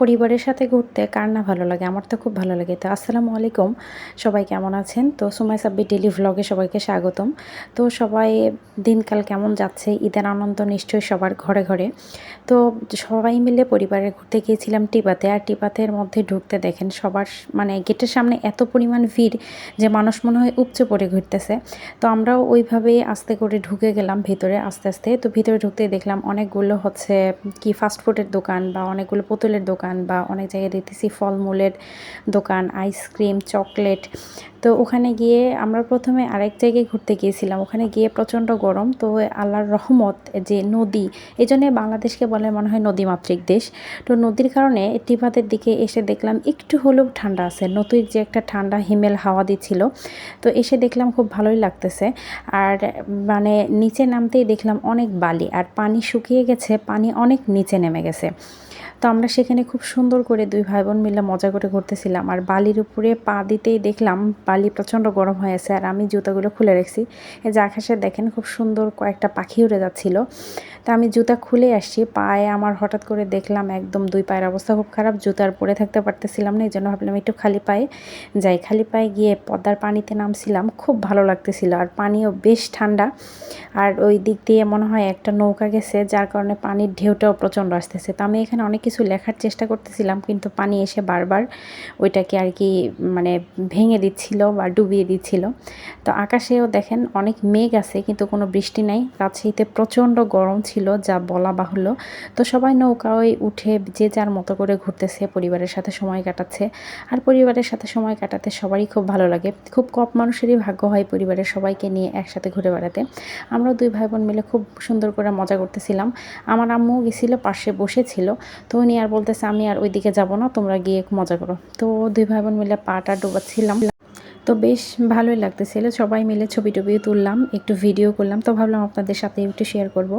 পরিবারের সাথে ঘুরতে কার না ভালো লাগে? আমার তো খুব ভালো লাগে। তো আসসালামু আলাইকুম। সবাই কেমন আছেন? তো সুমাইয়া সাব্বির ডেইলি ভ্লগে সবাইকে স্বাগতম। তো সবাই দিনকাল কেমন যাচ্ছে? ঈদের আনন্দ নিশ্চয়ই সবার ঘরে, ঘরে। তো সবাই মিলে পরিবারে ঘুরতে গিয়েছিলাম টিপাতে। আর টিপাতের মধ্যে ঢুকতে দেখেন সবার মানে গেটের সামনে এত পরিমাণ ভিড় যে মানুষ মনে হয় উপচে পড়ে ঘুরতেছে। তো আমরাও ওইভাবেই আস্তে করে ঢুকে গেলাম ভেতরে আস্তে, আস্তে। তো ভিতরে ঢুকতেই দেখলাম অনেকগুলো হচ্ছে কি ফাস্ট ফুডের দোকান বা অনেকগুলো পুতুলের দোকান বা অনেক জায়গায় দেখতেছি ফলমূলের দোকান, আইসক্রিম, চকলেট। তো ওখানে গিয়ে আমরা প্রথমে আরেক জায়গায় ঘুরতে গিয়েছিলাম। ওখানে গিয়ে প্রচণ্ড গরম। তো আল্লাহর রহমত যে নদী, এজন্যে বাংলাদেশকে বলে মনে হয় নদীমাতৃক দেশ। তো নদীর কারণে টিপাতের দিকে এসে দেখলাম একটু হলেও ঠান্ডা আছে। নদীর যে একটা ঠান্ডা হিমেল হাওয়া দিচ্ছিল। তো এসে দেখলাম খুব ভালোই লাগতেছে। আর মানে নিচে নামতেই দেখলাম অনেক বালি আর পানি শুকিয়ে গেছে, পানি অনেক নিচে নেমে গেছে। তো আমরা সেখানে খুব সুন্দর করে দুই ভাই বোন মিলে মজা করে ঘুরতেছিলাম। আর বালির উপরে পা দিতেই দেখলাম বালি প্রচণ্ড গরম হয়ে আছে আর আমি জুতাগুলো খুলে রাখছি। এই যে আকাশে দেখেন খুব সুন্দর কয়েকটা পাখি উড়ে যাচ্ছিল। তো আমি জুতা খুলে আসছি, পায়ে আমার হঠাৎ করে দেখলাম একদম দুই পায়ের অবস্থা খুব খারাপ, জুতার পরে থাকতে পারতেছিলাম না। এই জন্য ভাবলাম একটু খালি পায়ে যাই। খালি পায়ে গিয়ে পদ্মার পানিতে নামছিলাম, খুব ভালো লাগতেছিল আর পানিও বেশ ঠান্ডা। আর ওই দিক দিয়ে মনে হয় একটা নৌকা গেছে, যার কারণে পানির ঢেউটাও প্রচণ্ড আসতেছে। তো আমি এখানে অনেক কিছু লেখার চেষ্টা করতেছিলাম, কিন্তু পানি এসে বারবার ওইটাকে আর কি মানে ভেঙে দিচ্ছিল বা ডুবিয়ে দিচ্ছিল। তো আকাশেও দেখেন অনেক মেঘ আছে কিন্তু কোনো বৃষ্টি নাই। রাজশাহীতে প্রচণ্ড গরম ছিল যা বলা বাহুল্য। তো সবাই নৌকায় উঠে যে যার মতো করে ঘুরতেছে, পরিবারের সাথে সময় কাটাচ্ছে। আর পরিবারের সাথে সময় কাটাতে সবারই খুব ভালো লাগে। খুব কম মানুষেরই ভাগ্য হয় পরিবারের সবাইকে নিয়ে একসাথে ঘুরে বেড়াতে। আমরা দুই ভাই বোন মিলে খুব সুন্দর করে মজা করতেছিলাম। আমার আম্মু গেছিলো, পাশে বসেছিল। তো উনি আর বলতেছে আমি আর ওইদিকে যাব না, তোমরা গিয়ে মজা করো। তো দুই ভাই বোন মিলে পাটা ডোবাচ্ছিলাম। তো বেশ ভালোই লাগতেছিল। সবাই মিলে ছবি-টবিও তুললাম, একটু ভিডিও করলাম। তো ভাবলাম আপনাদের সাথে একটু শেয়ার করব।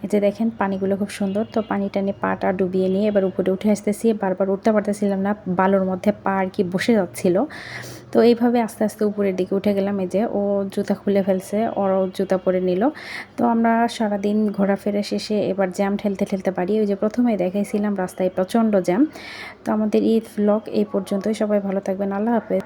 এই যে দেখেন পানিগুলো খুব সুন্দর। তো পানিটা নিয়ে পাটা ডুবিয়ে নিয়ে এবার উপরে উঠে আসতেছি। বারবার উঠতে পারতেছিলাম না, বালুর মধ্যে পা আর কি বসে যাচ্ছিল। তো এইভাবে আস্তে, আস্তে উপরের দিকে উঠে গেলাম। এই যে ও জুতা খুলে ফেলছে, ওরও জুতা পরে নিল। তো আমরা সারাদিন ঘোরাফেরা শেষে এবার জ্যাম ঠেলতে, ঠেলতে পারি। ওই যে প্রথমেই দেখাইছিলাম রাস্তায় প্রচণ্ড জ্যাম। তো আমাদের ঈদ ভ্লগ এই পর্যন্তই। সবাই ভালো থাকবেন। আল্লাহ হাফেজ।